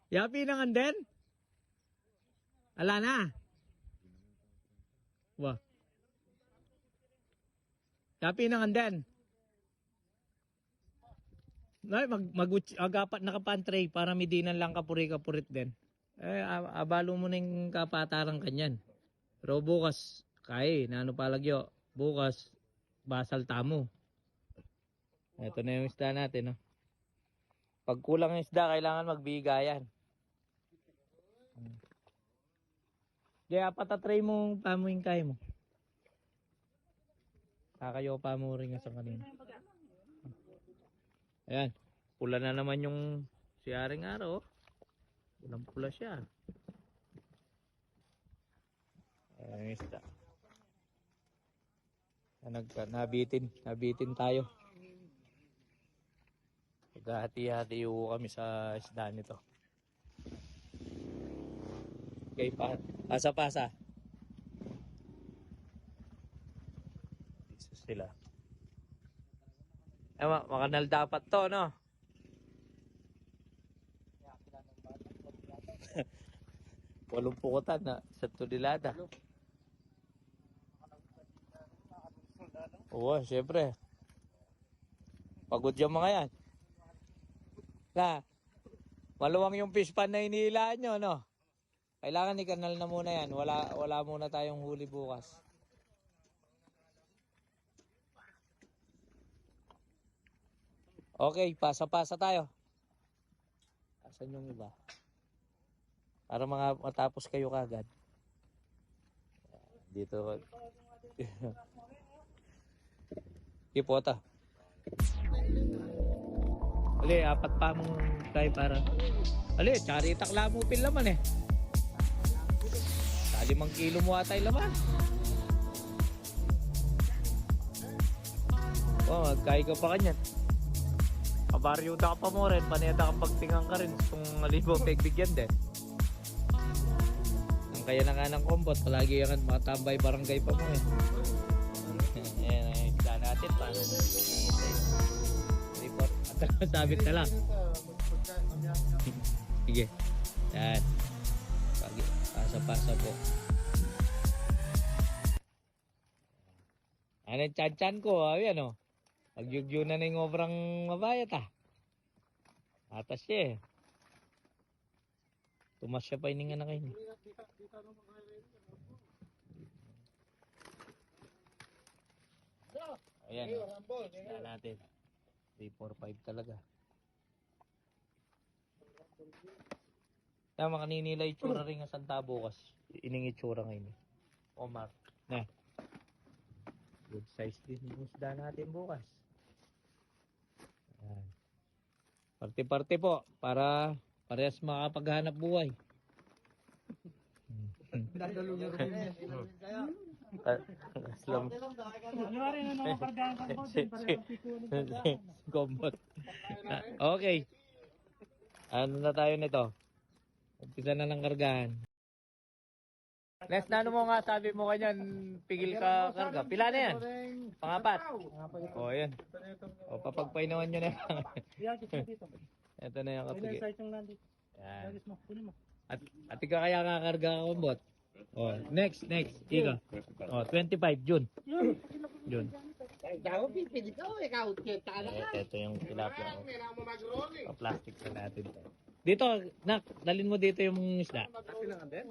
Yapi na nga din? Ala na. Wah. Yapi na nga din. Agapat na kapantray para midinan lang kapuri-kapurit din. Abalo mo na yung kapatarang kanyan. Pero bukas, na ano palagyo, bukas, basal tamo. Ito na yung isda natin, no? Pag kulang yung isda, kailangan magbigayan. Kaya patatry mo tamo yung kaya mo. Kakayo pa mo rin sa kanina. Ayan, pula na naman yung si Aring Araw. Pulang pula siya. Ayan yung isda. Nabitin tayo. Naghahati-hati kami sa isda nito. Okay, pasa-pasa. Isa sila. Makanal dapat to, no? Walong pukutan na sa tudilada. Oo, syempre. Pagod yung mga yan. Maluwang yung fish pan na inihilaan nyo, no? Kailangan i-kanal na muna yan. Wala muna tayong huli bukas. Okay, pasa-pasa tayo. Asan yung iba? Para matapos kayo kagad. Dito. Ipota. Ali, apat pa mong tayo para. Ali, tsari takla mo pin laman eh. Sa 5 kilo mo atay laman. Oh, magkaya ka pa kanyan. Kabaryo da ka pa mo rin, paneda kang pagtingan ka rin kung malibo pagbigyan din. Ang kaya na nga ng kombot, palagi yan matambay barangay pa mo eh. Ayan, isda natin pa. Report, at sabit na lang. Sige, yan. Pasa-pasa po. Ano yung chan-chan ko, ayan o. Pagyugyo na yung obrang mabayat ah. Atas siya eh. Tumas siya pa iningan na kayo. Ayan o. Sila natin. 3, 4, 5 talaga. Tama kaninila itsura rin nga santa bukas. Ining itsura ngayon eh. Omar. Na. Good size din yung isda natin bukas. Ayan. Parte-parte po para parehas makapaghanap buhay. Okay. Ano na tayo nito? Umpisa na ng kargahan. Next na ano mo nga sabi mo kanyan, pigil ka karga. Pila na yan? Pangapat. O yan. O papagpainawan nyo na yan. Ito na yung kapigil. Yan. At ika kaya kakarga ka kumbot. O next. Ika. O 25 June. June. Ito yung tilapia. O plastic na natin. Dito, nak, dalhin mo dito yung isda. Natin.